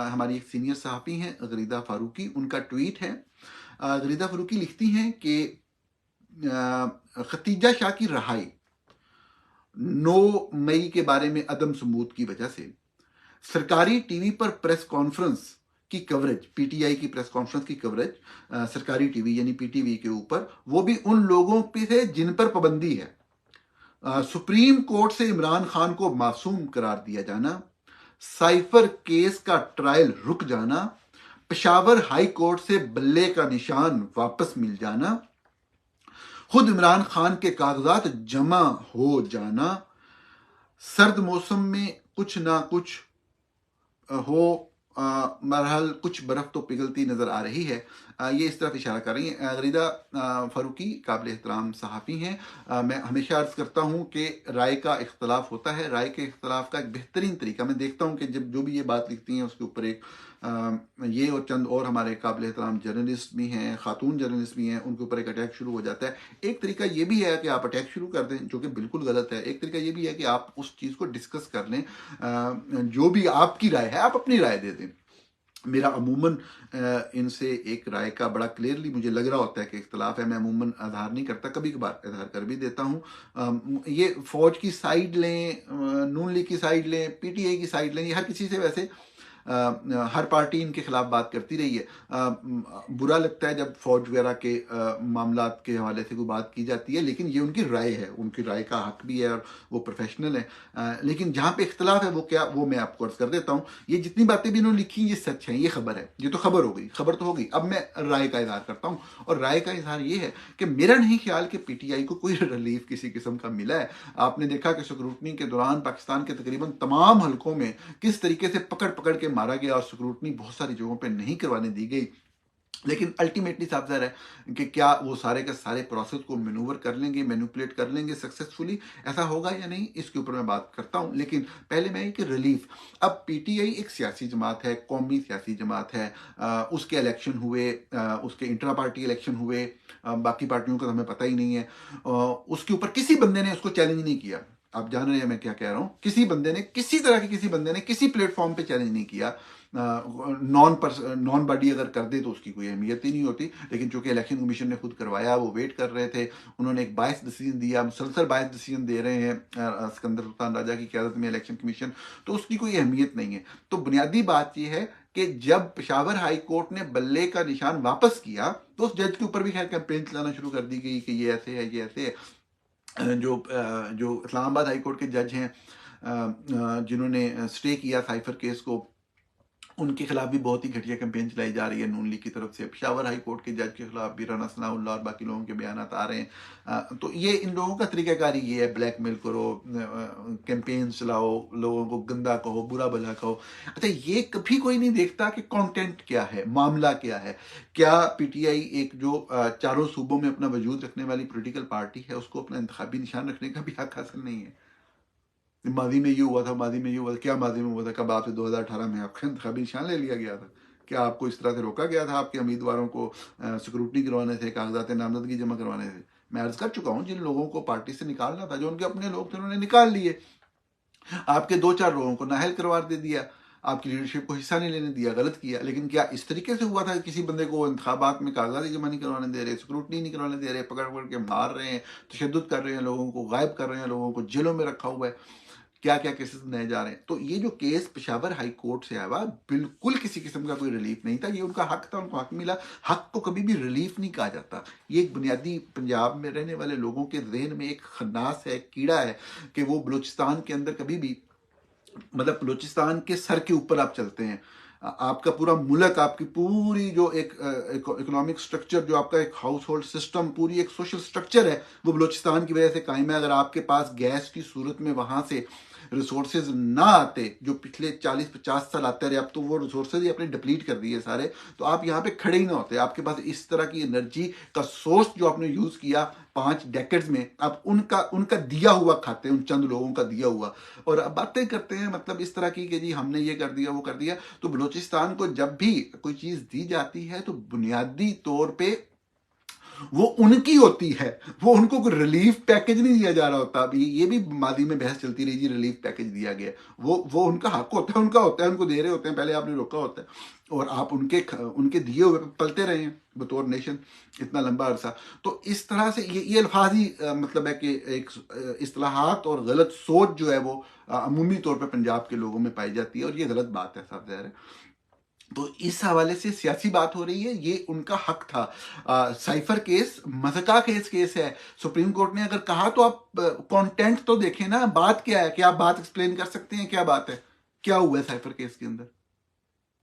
हमारी एक सीनियर सहाफ़ी हैं गरीदा फारूकी, उनका ट्वीट है। गरीदा फारूकी लिखती हैं कि खतीजा शाह की रहाई 9 मई के बारे में अदम सबूत की वजह से सरकारी टीवी पर प्रेस कॉन्फ्रेंस की कवरेज, पीटीआई की प्रेस कॉन्फ्रेंस की कवरेज सरकारी टीवी यानी पीटीवी के ऊपर, वो भी उन लोगों पे है जिन पर पाबंदी है। सुप्रीम कोर्ट से इमरान खान को मासूम करार दिया जाना, साइफर केस का ट्रायल रुक जाना, पेशावर हाई कोर्ट से बल्ले का निशान वापस मिल जाना, खुद इमरान खान के कागजात जमा हो जाना, सर्द मौसम में कुछ ना कुछ हो, बहरहाल कुछ बर्फ तो पिघलती नजर आ रही है। ये इस तरफ इशारा कर रही हैं। गरीदा फारूकी काबिल एहतराम सहाफ़ी हैं। मैं हमेशा अर्ज करता हूँ कि राय का इख्तलाफ होता है। राय के इख्तलाफ का एक बेहतरीन तरीका मैं देखता हूँ कि जब जो भी ये बात लिखती हैं उसके ऊपर एक ये और चंद और हमारे काबिल एहतराम जर्नलिस्ट भी हैं, खातून जर्नलिस्ट भी हैं, उनके ऊपर एक अटैक शुरू हो जाता है। एक तरीका ये भी है कि आप अटैक शुरू कर दें, जो कि बिल्कुल गलत है। एक तरीका ये भी है कि आप उस चीज़ को डिस्कस कर लें, जो भी आपकी राय है आप अपनी राय दे दें। मेरा अमूमन इनसे एक राय का बड़ा क्लियरली मुझे लग रहा होता है कि इख्तलाफ है, मैं अमूमन इजहार नहीं करता, कभी कभार इजहार कर भी देता हूँ। ये फौज की साइड लें, नून लीग की साइड लें, पीटीआई की साइड लें, ये हर किसी से वैसे हर पार्टी इनके खिलाफ बात करती रही है। बुरा लगता है जब फौज वगैरह के मामलात के हवाले से कोई बात की जाती है, लेकिन ये उनकी राय है, उनकी राय का हक भी है और वो प्रोफेशनल है। लेकिन जहाँ पे इख्तलाफ है वो क्या, वो मैं आपको अर्ज कर देता हूँ। ये जितनी बातें भी इन्होंने लिखी ये सच है, ये खबर है, ये तो खबर हो गई, खबर तो हो गई। अब मैं राय का इजहार करता हूँ, और राय का इजहार ये है कि मेरा नहीं ख्याल कि पीटीआई को कोई रिलीफ किसी किस्म का मिला है। आपने देखा कि स्क्रूटनी के दौरान पाकिस्तान के तकरीबन तमाम हलकों में किस तरीके से पकड़ पकड़ के मारा गया, और स्क्रूटनी बहुत सारी जगहों पे नहीं करवाने दी गई। लेकिन अल्टीमेटली साफ ज़ाहिर है कि क्या वो सारे के सारे प्रोसेस को मैनूवर कर लेंगे, मैनिपुलेट कर लेंगे सक्सेसफुली, ऐसा होगा या नहीं, इसके ऊपर मैं बात करता हूं। लेकिन पहले मैं कि रिलीफ, अब पीटीआई एक सियासी जमात है, कौमी सियासी जमात है। उसके इलेक्शन हुए, उसके इंट्रा पार्टी इलेक्शन हुए, बाकी पार्टियों का तो हमें पता ही नहीं है। उसके ऊपर किसी बंदे ने उसको चैलेंज नहीं किया। आप जान रहे हैं मैं क्या कह रहा हूं, किसी बंदे ने, किसी तरह के किसी बंदे ने किसी प्लेटफॉर्म पे चैलेंज नहीं किया। नॉन बॉडी अगर कर दे तो उसकी कोई अहमियत ही नहीं होती। लेकिन चूंकि इलेक्शन कमीशन ने खुद करवाया, वो वेट कर रहे थे, उन्होंने एक बायस डिसीजन दिया, मुसलसल बायस डिसीजन दे रहे हैं सिकंदर सुल्तान राजा की क़यादत में इलेक्शन कमीशन, तो उसकी कोई अहमियत नहीं है। तो बुनियादी बात यह है कि जब पेशावर हाई कोर्ट ने बल्ले का निशान वापस किया तो उस जज के ऊपर भी खैर कैंपेन चलाना शुरू कर दी गई कि ये ऐसे है, ये ऐसे है। जो इस्लामाबाद हाई कोर्ट के जज हैं, जिन्होंने स्टे किया साइफर केस को, उनके खिलाफ भी बहुत ही घटिया कैंपेन चलाई जा रही है नून लीग की तरफ से। पेशावर हाई कोर्ट के जज के खिलाफ भी राना सनाउल्लाह और बाकी लोगों के बयान आ रहे हैं। तो ये इन लोगों का तरीकाकार ही ये है, ब्लैकमेल करो, कैंपेन चलाओ, लोगों को गंदा कहो, बुरा भला कहो। अच्छा, ये कभी कोई नहीं देखता कि कंटेंट क्या है, मामला क्या है। क्या पीटीआई एक जो चारों सूबों में अपना वजूद रखने वाली पोलिटिकल पार्टी है, उसको अपना इंतखाबी निशान रखने का भी हक हासिल नहीं है? माजी में ये हुआ था, माजी में ये हुआ था, क्या माजी में हुआ था, कब आपसे 2018 में आपका इंतखाबी निशान ले लिया गया था? क्या आपको इस तरह से रोका गया था आपके उम्मीदवारों को सिक्योरिटी करवाने थे, कागजात नामजदगी जमा करवाने थे? मैं अर्ज कर चुका हूं, जिन लोगों को पार्टी से निकालना था, जो उनके अपने लोग थे, उन्होंने निकाल लिए। आपके 2-4 लोगों को नाहल करवा दे दिया, आपकी लीडरशिप को हिस्सा नहीं लेने दिया, गलत किया। लेकिन क्या इस तरीके से हुआ था कि किसी बंदे को इंतखाबात में कागजात जमा नहीं करवाने दे रहे, स्क्रूटनी नहीं करवाने दे रहे, पकड़ पकड़ के मार रहे हैं, तशद्दुद कर रहे हैं, लोगों को गायब कर रहे हैं, लोगों को जेलों में रखा हुआ है, क्या क्या केसेस नए जा रहे हैं? तो ये जो केस पेशावर हाई कोर्ट से आया हुआ, बिल्कुल किसी किस्म का कोई रिलीफ नहीं था। ये उनका हक था, उनको हक मिला। हक को कभी भी रिलीफ नहीं कहा जाता। ये एक बुनियादी पंजाब में रहने वाले लोगों के जहन में एक खन्नास है, एक कीड़ा है कि वो बलूचिस्तान के अंदर कभी भी, मतलब बलूचिस्तान के सर के ऊपर आप चलते हैं, आपका पूरा मुल्क, आपकी पूरी जो एक इकोनॉमिक स्ट्रक्चर, जो आपका एक हाउस होल्ड सिस्टम, पूरी एक सोशल स्ट्रक्चर है, वो बलूचिस्तान की वजह से कायम है। अगर आपके पास गैस की सूरत में वहां से रिसोर्सेज ना आते, जो पिछले 40-50 साल आते रहे, अब तो वो रिसोर्सेज ही अपने डिप्लीट कर दिए सारे, तो आप यहाँ पे खड़े ही ना होते। आपके पास इस तरह की एनर्जी का सोर्स जो आपने यूज किया 5 डेकेड्स में, आप उनका दिया हुआ खाते हैं, उन चंद लोगों का दिया हुआ, और अब बातें करते हैं मतलब इस तरह की कि जी हमने ये कर दिया, वो कर दिया। तो बलूचिस्तान को जब भी कोई चीज दी जाती है तो बुनियादी तौर पे वो उनकी होती है, वो उनको कोई रिलीफ पैकेज नहीं दिया जा रहा होता। अभी ये भी मादी में बहस चलती रही जी, रिलीफ पैकेज दिया गया, वो उनका हक होता है, उनका होता है, उनको दे रहे होते हैं, पहले आपने रोका होता है और आप उनके दिए हुए पे पलते रहे हैं बतौर नेशन इतना लंबा अरसा। तो इस तरह से ये अल्फाज ही मतलब है कि एक इस्तिलाहात और गलत सोच जो है वो अमूमी तौर पर पंजाब के लोगों में पाई जाती है और ये गलत बात है, साफ ज़ाहिर है। तो इस हवाले से सियासी बात हो रही है, ये उनका हक था। साइफर केस मज़ाक़ा केस है, सुप्रीम कोर्ट ने अगर कहा तो आप कंटेंट तो देखें ना, बात क्या है, क्या आप बात एक्सप्लेन कर सकते हैं, क्या बात है, क्या हुआ है साइफर केस के अंदर?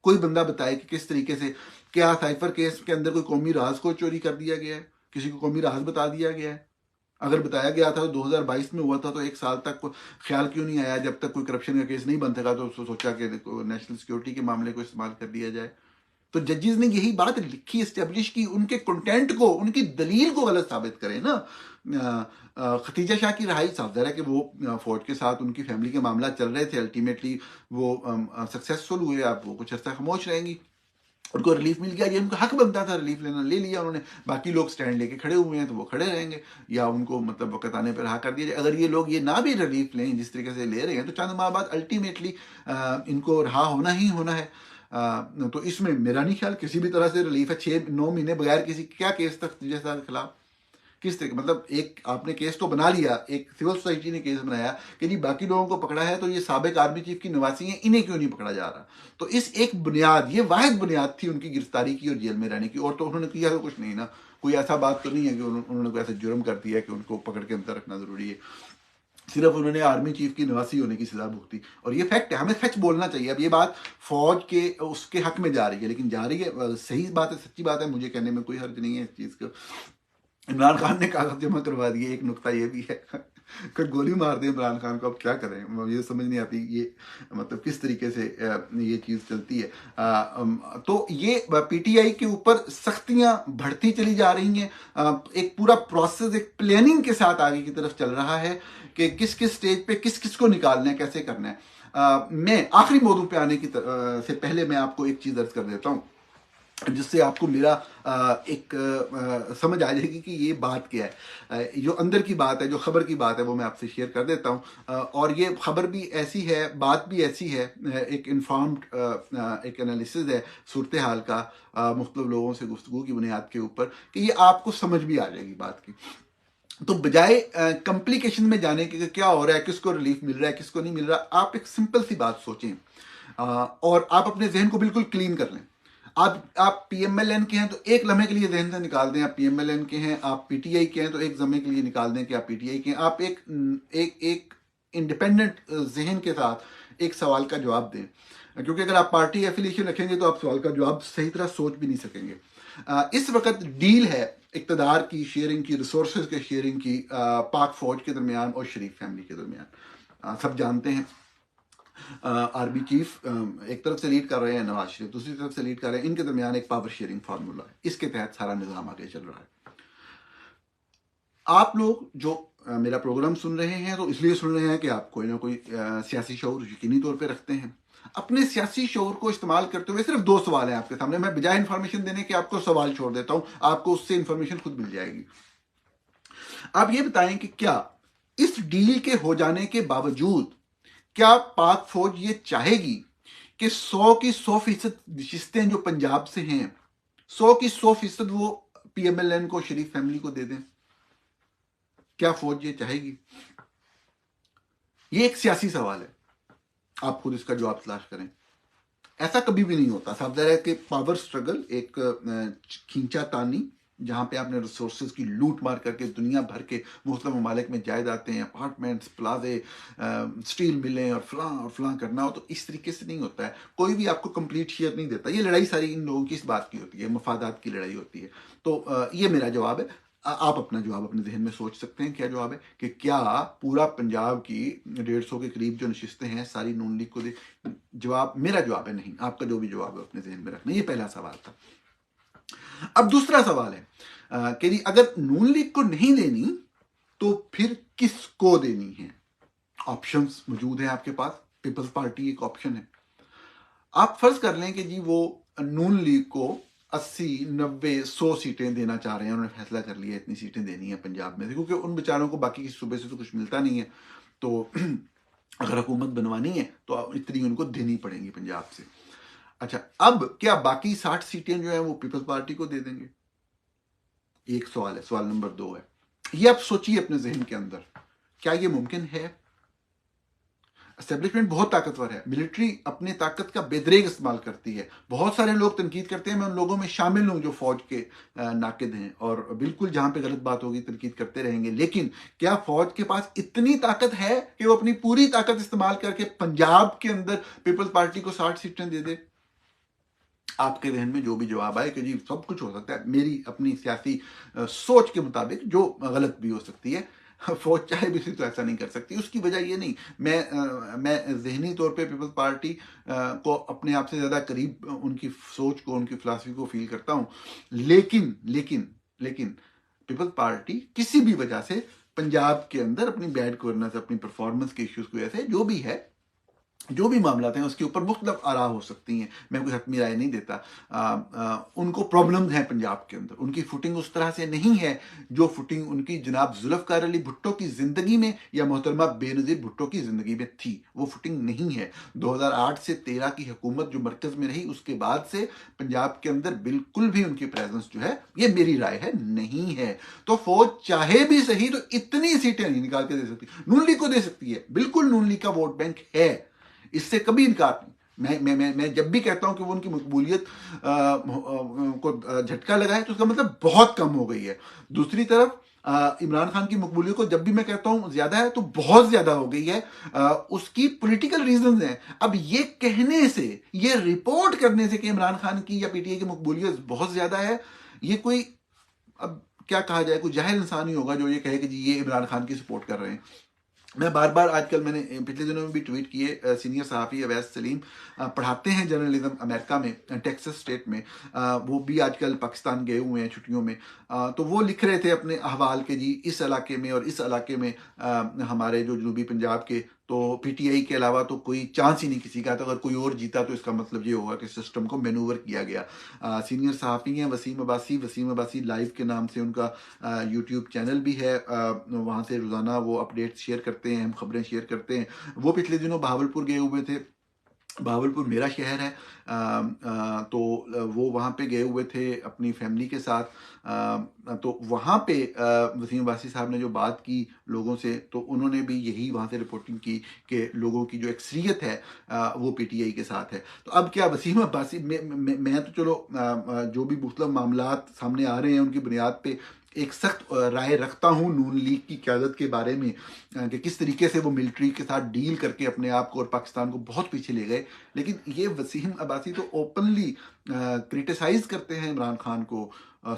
कोई बंदा बताए कि किस तरीके से, क्या साइफर केस के अंदर कोई कौमी राज को चोरी कर दिया गया है, किसी को कौमी राज बता दिया गया है? अगर बताया गया था तो 2022 में हुआ था, तो एक साल तक ख्याल क्यों नहीं आया, जब तक कोई करप्शन का केस नहीं बन सका तो सोचा कि नेशनल सिक्योरिटी के मामले को इस्तेमाल कर दिया जाए। तो जजेस ने यही बात लिखी, एस्टेब्लिश की, उनके कंटेंट को, उनकी दलील को गलत साबित करें ना। खतीजा शाह की रहाई, साफ ज़ाहिर है कि वो फौज के साथ उनकी फैमिली के मामला चल रहे थे, अल्टीमेटली वो सक्सेसफुल हुए, आप वो कुछ अर्सा खामोश रहेंगी, उनको रिलीफ मिल गया, ये उनका हक बनता था रिलीफ लेना, ले लिया उन्होंने। बाकी लोग स्टैंड लेके खड़े हुए हैं तो वो खड़े रहेंगे, या उनको मतलब वक़्त आने पर रहा कर दिया जाए। अगर ये लोग ये ना भी रिलीफ लें जिस तरीके से ले रहे हैं, तो चंद माह बाद अल्टीमेटली इनको रहा होना ही होना है। तो इसमें मेरा नहीं ख्याल किसी भी तरह से रिलीफ है। 6-9 महीने बगैर किसी क्या केस तक जैसा के खिलाफ, किस तरीके, मतलब एक आपने केस तो बना लिया, एक सिविल सोसाइटी ने केस बनाया कि जी बाकी लोगों को पकड़ा है तो ये साबिक आर्मी चीफ की नवासी हैं, इन्हें क्यों नहीं पकड़ा जा रहा? तो इस एक बुनियाद, ये वाहिद बुनियाद थी उनकी गिरफ्तारी की और जेल में रहने की, और तो उन्होंने किया तो कुछ नहीं ना। कोई ऐसा बात तो नहीं है कि उन्होंने कोई ऐसा जुर्म कर दिया कि उनको पकड़ के अंदर रखना जरूरी है। सिर्फ उन्होंने आर्मी चीफ की नवासी होने की सजा भुगती, और ये फैक्ट है, हमें सच बोलना चाहिए। अब ये बात फौज के उसके हक में जा रही है, लेकिन जा रही है, सही बात है, सच्ची बात है, मुझे कहने में कोई हर्ज नहीं है इस चीज़ को। इमरान खान ने कागज जमा करवा दिए, एक नुकता ये भी है कोई गोली मार दे इमरान खान को, अब क्या करें, ये समझ नहीं आती, ये मतलब किस तरीके से ये चीज़ चलती है। तो ये पीटीआई के ऊपर सख्तियां बढ़ती चली जा रही हैं। एक पूरा प्रोसेस, एक प्लानिंग के साथ आगे की तरफ चल रहा है कि किस किस स्टेज पे किस किस को निकालना है, कैसे करना है। मैं आखिरी मौजू पे आने की से पहले मैं आपको एक चीज़ अर्ज कर देता हूँ, जिससे आपको मेरा एक समझ आ जाएगी कि ये बात क्या है। जो अंदर की बात है, जो खबर की बात है, वो मैं आपसे शेयर कर देता हूँ। और ये खबर भी ऐसी है, बात भी ऐसी है, एक इन्फॉर्म्ड एक एनालिसिस है सूरत हाल का, मुख्तलिफ लोगों से गुफ्तगू की बुनियाद के ऊपर, कि ये आपको समझ भी आ जाएगी बात की। तो बजाय कॉम्प्लिकेशन में जाने के क्या हो रहा है, किसको रिलीफ मिल रहा है, किसको नहीं मिल रहा, आप एक सिंपल सी बात सोचें और आप अपने जहन को बिल्कुल क्लीन कर लें। आप पीएमएलएन के हैं तो एक लम्हे के लिए जहन से निकाल दें आप पीएमएलएन के हैं, आप पीटीआई के हैं तो एक लम्हे के लिए निकाल दें कि आप पीटीआई के हैं। आप एक इंडिपेंडेंट जहन के साथ एक सवाल का जवाब दें, क्योंकि अगर आप पार्टी एफिलिएशन रखेंगे तो आप सवाल का जवाब सही तरह सोच भी नहीं सकेंगे। इस वक्त डील है इक़्तिदार की शेयरिंग की, रिसोर्सेज के शेयरिंग की, पाक फौज के दरमियान और शरीफ फैमिली के दरमियान। सब जानते हैं आर्मी चीफ एक तरफ से लीड कर रहे हैं, नवाज शरीफ दूसरी तरफ से लीड कर रहे हैं, इनके दरमियान एक पावर शेयरिंग फार्मूला है, इसके तहत सारा निज़ाम आगे चल रहा है। आप लोग जो मेरा प्रोग्राम सुन रहे हैं तो इसलिए सुन रहे हैं कि आप कोई ना कोई सियासी शऊर यकीनी तौर पे रखते हैं। अपने सियासी शऊर को इस्तेमाल करते हुए सिर्फ 2 सवाल हैं आपके सामने, मैं बजाय इंफॉर्मेशन देने के आपको सवाल छोड़ देता हूं, आपको उससे इंफॉर्मेशन खुद मिल जाएगी। आप ये बताएं कि क्या इस डील के हो जाने के बावजूद क्या पाक फौज ये चाहेगी कि 100 की 100% नशिस्तें जो पंजाब से हैं, 100 की 100% वो पीएमएलएन को, शरीफ फैमिली को दे दें? क्या फौज ये चाहेगी? ये एक सियासी सवाल है, आप खुद इसका जवाब तलाश करें। ऐसा कभी भी नहीं होता। साफ ज़ाहिर है कि पावर स्ट्रगल एक खींचातानी, जहां पे आपने रिसोर्सेज की लूट मार करके दुनिया भर के मुख्तलिफ ममालिक में जायदादें हैं, अपार्टमेंट्स, प्लाजे, स्टील मिलें और फलां करना हो, तो इस तरीके से नहीं होता है। कोई भी आपको कंप्लीट शेयर नहीं देता। ये लड़ाई सारी इन लोगों की इस बात की होती है, मफादात की लड़ाई होती है। तो ये मेरा जवाब है। आप अपना जवाब अपने जहन में सोच सकते हैं, क्या जवाब है कि क्या पूरा पंजाब की 150 के करीब जो नशिस्तें हैं सारी नून लीग को दे? जवाब, मेरा जवाब है नहीं। आपका जो भी जवाब है अपने जहन में रखना। ये पहला सवाल था। अब दूसरा सवाल है कि जी अगर नून लीग को नहीं देनी तो फिर किसको देनी है? ऑप्शंस मौजूद हैं आपके पास। पीपल्स पार्टी एक ऑप्शन है। आप फर्ज कर लें कि जी वो नून लीग को 80, 90, 100 सीटें देना चाह रहे हैं। उन्होंने फैसला कर लिया इतनी सीटें देनी है पंजाब में से, क्योंकि उन बेचारों को बाकी किसी सूबे से तो कुछ मिलता नहीं है। तो अगर हुकूमत बनवानी है तो इतनी उनको देनी पड़ेंगी पंजाब से। अच्छा, अब क्या बाकी 60 सीटें जो है वो पीपल्स पार्टी को दे देंगे? एक सवाल है, सवाल नंबर 2 है, ये आप सोचिए अपने जहन के अंदर, क्या ये मुमकिन है? एस्टेब्लिशमेंट बहुत ताकतवर है, मिलिट्री अपनी ताकत का बेदरेग इस्तेमाल करती है। बहुत सारे लोग तनकीद करते हैं, मैं उन लोगों में शामिल हूं जो फौज के नाकिद हैं, और बिल्कुल जहां पे गलत बात होगी तनकीद करते रहेंगे। लेकिन क्या फौज के पास इतनी ताकत है कि वो अपनी पूरी ताकत इस्तेमाल करके पंजाब के अंदर पीपल्स पार्टी को 60 सीटें दे दे? आपके जहन में जो भी जवाब आए कि जी सब कुछ हो सकता है, मेरी अपनी सियासी सोच के मुताबिक जो गलत भी हो सकती है, फौज चाहे भी तो ऐसा नहीं कर सकती। उसकी वजह ये नहीं, मैं जहनी तौर पे पीपल्स पार्टी को अपने आप से ज्यादा करीब उनकी सोच को, उनकी फिलासफी को फील करता हूं। लेकिन लेकिन लेकिन पीपल्स पार्टी किसी भी वजह से पंजाब के अंदर अपनी बैड गवर्नेंस, अपनी परफॉर्मेंस के इश्यूज की वजह से, जो भी है, जो भी मामला हैं उसके ऊपर मुख्तलिफ आरा हो सकती हैं, मैं कोई हतमी राय नहीं देता। उनको प्रॉब्लम्स हैं पंजाब के अंदर, उनकी फुटिंग उस तरह से नहीं है जो फुटिंग उनकी जनाब जुल्फकार अली भुट्टो की जिंदगी में या मोहतरमा बेनजीर भुट्टो की जिंदगी में थी। वो फुटिंग नहीं है। 2008 से 13 की हुकूमत जो मरकज में रही, उसके बाद से पंजाब के अंदर बिल्कुल भी उनकी प्रेजेंस जो है, ये मेरी राय है, नहीं है। तो फौज चाहे भी सही तो इतनी सीटें नहीं निकाल के दे सकती। नून लीग को दे सकती है, बिल्कुल नून लीग का वोट बैंक है, इससे कभी इनकार नहीं। मैं जब भी कहता हूं कि वो उनकी मकबूलियत को झटका लगा है, तो उसका मतलब बहुत कम हो गई है। दूसरी तरफ इमरान खान की मकबूलियत को जब भी मैं कहता हूं ज्यादा है, तो बहुत ज्यादा हो गई है। उसकी पॉलिटिकल रीजंस हैं। अब ये कहने से, ये रिपोर्ट करने से कि इमरान खान की या पीटीआई की मकबूलियत बहुत ज्यादा है, ये कोई, अब क्या कहा जाए, कोई जाहिल इंसान ही होगा जो ये कहे कि जी ये इमरान खान की सपोर्ट कर रहे हैं। मैं बार बार, आजकल मैंने पिछले दिनों में भी ट्वीट किए, सीनियर सहाफ़ी अवैस सलीम पढ़ाते हैं जर्नलिज्म अमेरिका में, टेक्सास स्टेट में। वो भी आजकल पाकिस्तान गए हुए हैं छुट्टियों में। तो वो लिख रहे थे अपने अहवाल के, जी इस इलाके में और इस इलाके में हमारे जो जनूबी पंजाब के, तो पीटीआई के अलावा तो कोई चांस ही नहीं किसी का। तो अगर कोई और जीता तो इसका मतलब ये होगा कि सिस्टम को मैनूवर किया गया। सीनियर सहाफ़ी हैं वसीम अब्बासी, वसीम अब्बासी लाइव के नाम से उनका यूट्यूब चैनल भी है। वहाँ से रोज़ाना वो अपडेट शेयर करते हैं, हम खबरें शेयर करते हैं। वो पिछले दिनों बहावलपुर गए हुए थे। बहावलपुर मेरा शहर है। तो वो वहाँ पे गए हुए थे अपनी फैमिली के साथ। तो वहाँ पे वसीम अब्बासी साहब ने जो बात की लोगों से, तो उन्होंने भी यही वहाँ से रिपोर्टिंग की कि लोगों की जो अक्सरियत है वो पीटीआई के साथ है। तो अब क्या वसीम अब्बासी, मैं तो चलो जो भी मुख्तलिफ मामलात सामने आ रहे हैं उनकी बुनियाद पे एक सख्त राय रखता हूँ नून लीग की क़यादत के बारे में, कि किस तरीके से वो मिलिट्री के साथ डील करके अपने आप को और पाकिस्तान को बहुत पीछे ले गए। लेकिन ये वसीम अब्बासी तो ओपनली क्रिटिसाइज करते हैं इमरान खान को,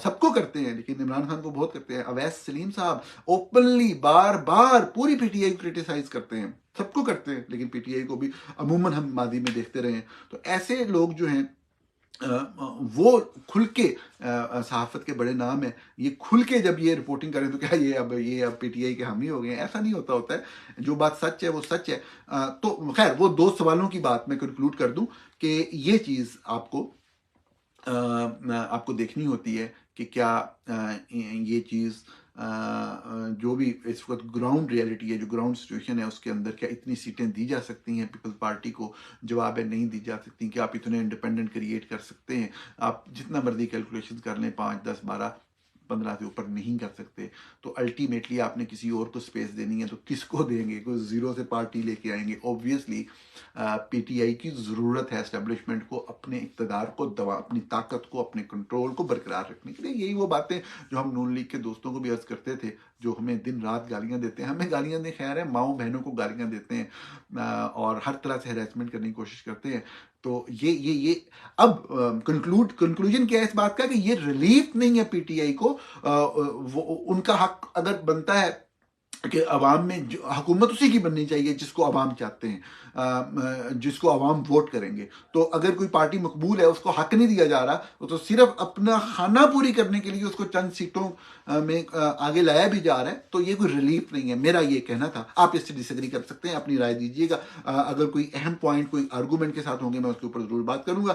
सबको करते हैं, लेकिन इमरान खान को बहुत करते हैं। अवैस सलीम साहब ओपनली बार बार पूरी पीटीआई को क्रिटिसाइज करते हैं, सबको करते हैं, लेकिन पीटीआई को भी अमूमन हम माजी में देखते रहे हैं। तो ऐसे लोग जो हैं वो खुल के, सहाफत के बड़े नाम है, ये खुल के जब ये रिपोर्टिंग करें तो क्या ये अब पीटीआई के हामी हो गए हैं? ऐसा नहीं होता है। जो बात सच है वो सच है। तो खैर, वो दो सवालों की बात मैं कंक्लूड कर दूं कि ये चीज आपको देखनी होती है कि क्या ये चीज जो भी इस वक्त ग्राउंड रियलिटी है, जो ग्राउंड सिचुएशन है, उसके अंदर क्या इतनी सीटें दी जा सकती हैं पीपल्स पार्टी को? जवाब है नहीं दी जा सकती। कि आप इतने इंडिपेंडेंट क्रिएट कर सकते हैं? आप जितना मर्जी कैलकुलेशन कर लें, 5, 10, 12, 15 से ऊपर नहीं कर सकते। तो अल्टीमेटली आपने किसी और को स्पेस देनी है, तो किसको देंगे? कोई जीरो से पार्टी लेके आएंगे? ऑब्वियसली पीटीआई की ज़रूरत है एस्टेब्लिशमेंट को अपने इक़्तिदार को अपनी ताकत को, अपने कंट्रोल को बरकरार रखने के लिए। यही वो बातें जो हम नून लीग के दोस्तों को भी अर्ज करते थे, जो हमें दिन रात गालियां देते हैं। हमें गालियां दें, खैर है, माओ बहनों को गालियां देते हैं और हर तरह से हैरेसमेंट करने की कोशिश करते हैं। तो ये अब कंक्लूजन क्या है इस बात का, कि ये रिलीफ नहीं है पीटीआई को। वो उनका हक अगर बनता है कि अवाम में हुकूमत उसी की बननी चाहिए जिसको अवाम चाहते हैं, जिसको अवाम वोट करेंगे। तो अगर कोई पार्टी मकबूल है, उसको हक नहीं दिया जा रहा, तो सिर्फ अपना खाना पूरी करने के लिए उसको चंद सीटों में आगे लाया भी जा रहा है, तो ये कोई रिलीफ नहीं है। मेरा ये कहना था। आप इससे डिसएग्री कर सकते हैं, अपनी राय दीजिएगा। अगर कोई अहम पॉइंट, कोई आर्गूमेंट के साथ होंगे, मैं उसके ऊपर जरूर बात करूंगा।